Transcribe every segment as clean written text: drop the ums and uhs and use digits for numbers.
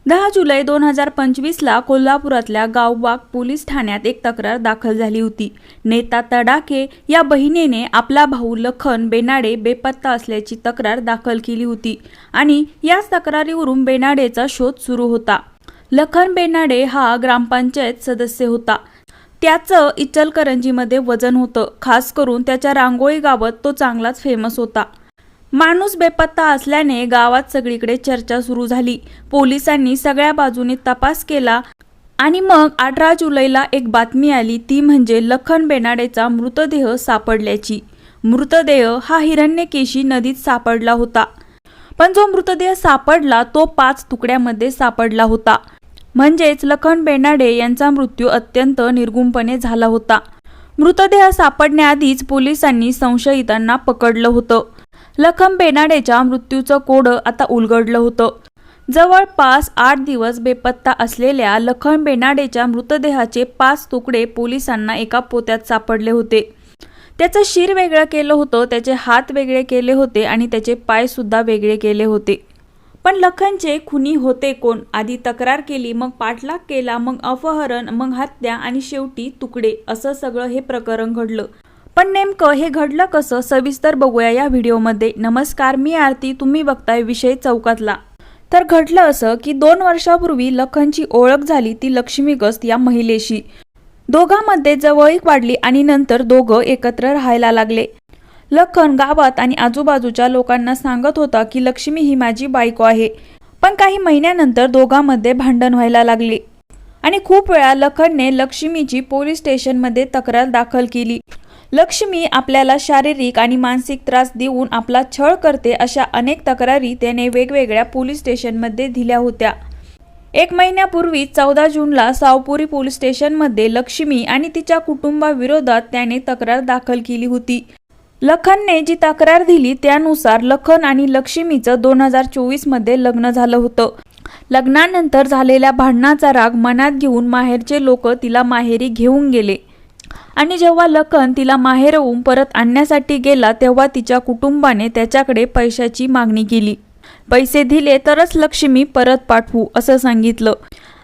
10 जुलै 2025ला कोल्हापुरातल्या गावबाग पोलीस ठाण्यात एक तक्रार दाखल झाली होती। नेता तडाखे या बहिणीने आपला भाऊ लखन बेनाडे बेपत्ता असल्याची तक्रार दाखल केली होती आणि याच तक्रारीवरून बेनाडेचा शोध सुरू होता। लखन बेनाडे हा ग्रामपंचायत सदस्य होता। त्याचं इचलकरंजीमध्ये वजन होतं। खास करून त्याच्या रांगोळी गावात तो चांगलाच फेमस होता। माणूस बेपत्ता असल्याने गावात सगळीकडे चर्चा सुरू झाली। पोलिसांनी सगळ्या बाजूने तपास केला आणि मग 18 जुलैला एक बातमी आली, ती म्हणजे लखन बेनाडेचा मृतदेह सापडल्याची। मृतदेह हा हिरण्यकेशी नदीत सापडला होता, पण जो मृतदेह सापडला तो 5 तुकड्यामध्ये सापडला होता। म्हणजेच लखन बेनाडे यांचा मृत्यू अत्यंत निर्गुणपणे झाला होता। मृतदेह सापडण्याआधीच पोलिसांनी संशयितांना पकडलं होतं। लखन बेनाडेच्या मृत्यूचं कोडं आता उलगडलं होतं। जवळपास 8 दिवस बेपत्ता असलेल्या लखन बेनाडेच्या मृतदेहाचे 5 तुकडे पोलिसांना एका पोत्यात सापडले होते। त्याचं शिर वेगळं केलं होतं, त्याचे हात वेगळे केले होते आणि त्याचे पाय सुद्धा वेगळे केले होते। पण लखनचे खुनी होते कोण? आधी तक्रार केली, मग पाठलाग केला, मग अपहरण, मग हत्या आणि शेवटी तुकडे, असं सगळं हे प्रकरण घडलं। पण नेमकं हे घडलं कसं, सविस्तर बघूया या व्हिडिओमध्ये। नमस्कार, मी आरती, तुम्ही बघताय विषय चौकातला। तर घडलं असं की 2 वर्षापूर्वी लखनची ओळख झाली ती लक्ष्मी गस्त या महिलेशी। दोघांमध्ये जवळीक वाढली आणि नंतर दोघं एकत्र राहायला लागले। लखन गावात आणि आजूबाजूच्या लोकांना सांगत होता की लक्ष्मी ही माझी बायको आहे। पण काही महिन्यानंतर दोघांमध्ये भांडण व्हायला लागले आणि खूप वेळा लखनने लक्ष्मीची पोलीस स्टेशनमध्ये तक्रार दाखल केली। लक्ष्मी आपल्याला शारीरिक आणि मानसिक त्रास देऊन आपला छळ करते, अशा अनेक तक्रारी त्याने वेगवेगळ्या पोलीस स्टेशनमध्ये दिल्या होत्या। 1 महिन्यापूर्वी 14 जूनला सावपुरी पोलीस स्टेशनमध्ये लक्ष्मी आणि तिच्या कुटुंबाविरोधात त्याने तक्रार दाखल केली होती। लखनने जी तक्रार दिली त्यानुसार लखन आणि लक्ष्मीचं 2024 मध्ये लग्न झालं होतं। लग्नानंतर झालेल्या भांडणाचा राग मनात घेऊन माहेरचे लोक तिला माहेरी घेऊन गेले आणि जेव्हा लखन तिला माहेरहून परत आणण्यासाठी गेला तेव्हा तिच्या कुटुंबाने त्याच्याकडे पैशाची मागणी केली। पैसे दिले तरच लक्ष्मी परत पाठवू असं सांगितलं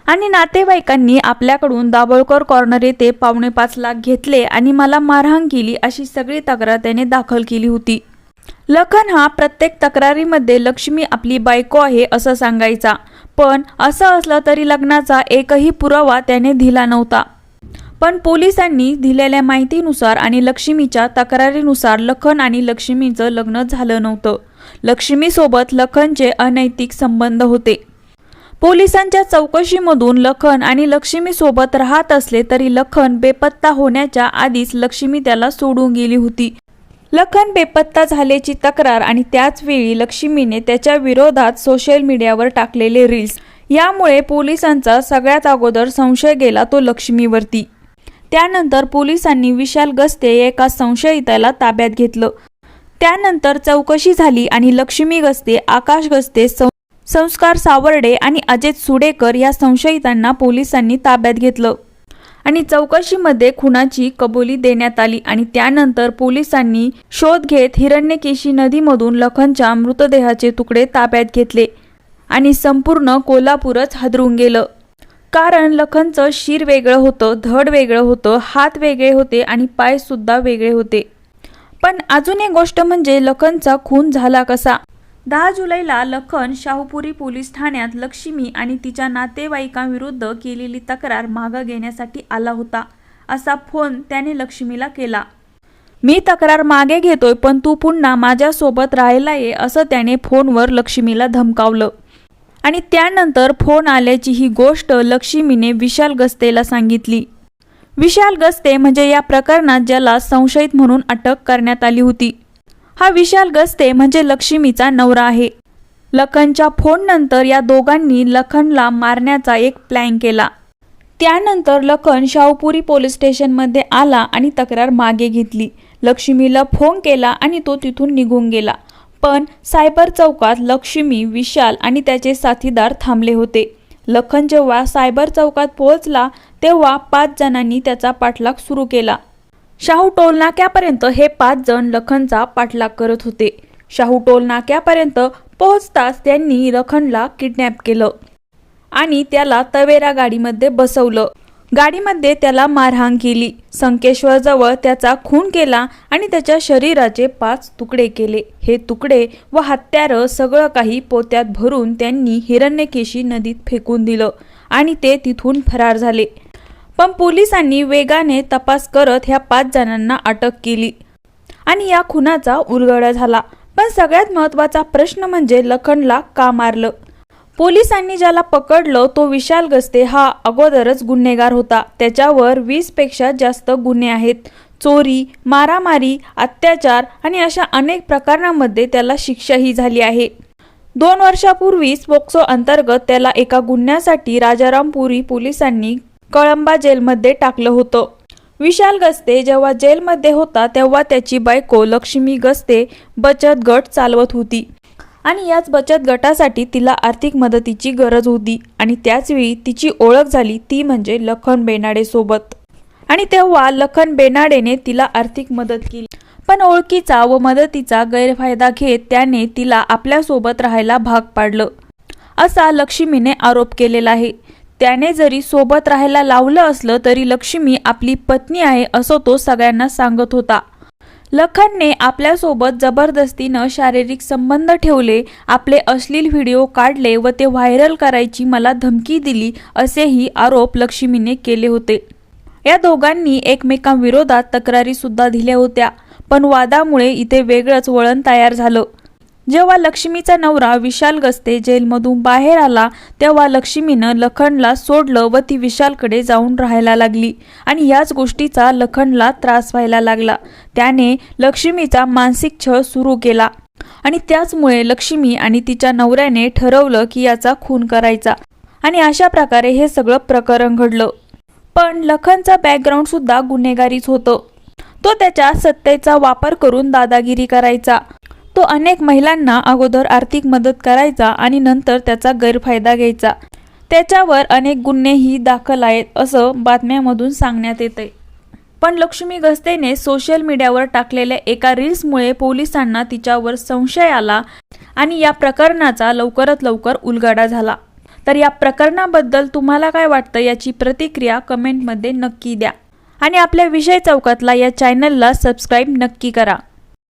आणि नातेवाईकांनी आपल्याकडून दाभोळकर कॉर्नर येथे 4.5 लाख घेतले आणि मला मारहाण केली, अशी सगळी तक्रार त्याने दाखल केली होती। लखन हा प्रत्येक तक्रारीमध्ये लक्ष्मी आपली बायको आहे असं सांगायचा, पण असं असलं तरी लग्नाचा एकही पुरावा त्याने दिला नव्हता। पण पोलिसांनी दिलेल्या माहितीनुसार आणि लक्ष्मीच्या तक्रारीनुसार लखन आणि लक्ष्मीचं लग्न झालं नव्हतं। लक्ष्मीसोबत लखनचे अनैतिक संबंध होते। पोलिसांच्या चौकशीमधून लखन आणि लक्ष्मी सोबत राहत असले तरी लखन बेपत्ता होण्याच्या आधीच लक्ष्मी त्याला सोडून गेली होती। लखन बेपत्ता झाल्याची तक्रार आणि त्याच वेळी लक्ष्मीने त्याच्या विरोधात सोशल मीडियावर टाकलेले रील्स, यामुळे पोलिसांचा सगळ्यात अगोदर संशय गेला तो लक्ष्मीवरती। त्यानंतर पोलिसांनी विशाल गस्ते एका संशयिताला ताब्यात घेतलं। त्यानंतर चौकशी झाली आणि लक्ष्मी गस्ते, आकाश गस्ते, संस्कार सावर्डे आणि अजय सुडेकर या संशयितांना पोलिसांनी ताब्यात घेतलं आणि चौकशीमध्ये खुनाची कबुली देण्यात आली आणि त्यानंतर पोलिसांनी शोध घेत हिरण्यकेशी नदीमधून लखनच्या मृतदेहाचे तुकडे ताब्यात घेतले आणि संपूर्ण कोल्हापूरच हादरून गेलं। कारण लखनचं शिर वेगळं होतं, धड वेगळं होतं, हात वेगळे होते आणि पाय सुद्धा वेगळे होते। पण अजून एक गोष्ट म्हणजे लखनचा खून झाला कसा? 10 जुलैला लखन शाहूपुरी पोलीस ठाण्यात लक्ष्मी आणि तिच्या नातेवाईकांविरुद्ध केलेली तक्रार मागे घेण्यासाठी आला होता। असा फोन त्याने लक्ष्मीला केला। मी तक्रार मागे घेतोय, पण तू पुन्हा माझ्यासोबत राहायला ये, असं त्याने फोनवर लक्ष्मीला धमकावलं आणि त्यानंतर फोन आल्याची ही गोष्ट लक्ष्मीने विशाल गस्तेला सांगितली। विशाल गस्ते म्हणजे या प्रकरणात ज्याला संशयित म्हणून अटक करण्यात आली होती। हा विशाल गस्ते म्हणजे लक्ष्मीचा नवरा आहे। लखनच्या फोननंतर या दोघांनी लखनला मारण्याचा एक प्लॅन केला। त्यानंतर लखन शाहूपुरी पोलीस स्टेशनमध्ये आला आणि तक्रार मागे घेतली। लक्ष्मीला फोन केला आणि तो तिथून निघून गेला। पण सायबर चौकात लक्ष्मी, विशाल आणि त्याचे साथीदार थांबले होते। लखन जेव्हा सायबर चौकात पोहोचला तेव्हा 5 जणांनी त्याचा पाठलाग सुरू केला। शाहू टोल नाक्यापर्यंत हे 5 जण लखनचा पाठलाग करत होते। शाहू टोल नाक्यापर्यंत पोहोचताच त्यांनी लखनला किडनॅप केलं आणि त्याला तवेरा गाडीमध्ये बसवलं. गाडीमध्ये त्याला मारहाण केली. संकेश्वरजवळ त्याचा खून केला आणि त्याच्या शरीराचे 5 तुकडे केले. हे तुकडे व हत्यारं सगळं काही पोत्यात भरून त्यांनी हिरण्यकेशी नदीत फेकून दिलं आणि ते तिथून फरार झाले. पण पोलिसांनी वेगाने तपास करत ह्या 5 जणांना अटक केली आणि या खुनाचा उलगडा झाला. पण सगळ्यात महत्त्वाचा प्रश्न म्हणजे लखनला का मारलं? पोलिसांनी ज्याला पकडलं तो विशाल गस्ते हा अगोदरच गुन्हेगार होता. त्याच्यावर 20 पेक्षा जास्त गुन्हे आहेत. चोरी, मारामारी, अत्याचार आणि अशा अनेक प्रकरणांमध्ये त्याला शिक्षाही झाली आहे. 2 वर्षापूर्वी पोक्सो अंतर्गत त्याला एका गुन्ह्यासाठी राजारामपुरी पोलिसांनी कळंबा जेलमध्ये टाकलं होतं. विशाल गस्ते जेव्हा जेलमध्ये होता तेव्हा त्याची बायको लक्ष्मी गस्ते बचत गट चालवत होती आणि याच बचत गटासाठी तिला आर्थिक मदतीची गरज होती आणि त्याचवेळी तिची ओळख झाली ती म्हणजे लखन बेनाडे सोबत. आणि तेव्हा लखन बेनाडेने तिला आर्थिक मदत केली. पण ओळखीचा व मदतीचा गैरफायदा घेत त्याने तिला आपल्यासोबत राहायला भाग पाडलं असा लक्ष्मीने आरोप केलेला आहे. त्याने जरी सोबत राहायला लावलं असलं तरी लक्ष्मी आपली पत्नी आहे असं तो सगळ्यांना सांगत होता. लखनने आपल्यासोबत जबरदस्तीनं शारीरिक संबंध ठेवले, आपले अश्लील व्हिडिओ काढले व ते व्हायरल करायची मला धमकी दिली असेही आरोप लक्ष्मीने केले होते. या दोघांनी एकमेकांविरोधात तक्रारी सुद्धा दिल्या होत्या. पण वादामुळे इथे वेगळंच वळण तयार झालं. जेव्हा लक्ष्मीचा नवरा विशाल गस्ते जेलमधून बाहेर आला तेव्हा लक्ष्मीनं लखनला सोडलं व ती विशालकडे जाऊन राहायला लागली आणि याच गोष्टीचा लखनला त्रास व्हायला लागला. त्याने लक्ष्मीचा मानसिक छळ सुरू केला आणि त्याचमुळे लक्ष्मी आणि तिच्या नवऱ्याने ठरवलं की याचा खून करायचा आणि अशा प्रकारे हे सगळं प्रकरण घडलं. पण लखनचा बॅकग्राऊंड सुद्धा गुन्हेगारीच होतं. तो त्याच्या सत्तेचा वापर करून दादागिरी करायचा. तो अनेक महिलांना अगोदर आर्थिक मदत करायचा आणि नंतर त्याचा गैरफायदा घ्यायचा. त्याच्यावर अनेक गुन्हेही दाखल आहेत असं बातम्यांमधून सांगण्यात येतंय. पण लक्ष्मी गस्तेने सोशल मीडियावर टाकलेल्या एका रील्समुळे पोलिसांना तिच्यावर संशय आला आणि या प्रकरणाचा लवकरात लवकर उलगडा झाला. तर या प्रकरणाबद्दल तुम्हाला काय वाटतं याची प्रतिक्रिया कमेंटमध्ये नक्की द्या आणि आपल्या विषय चौकातला या चॅनलला सबस्क्राईब नक्की करा.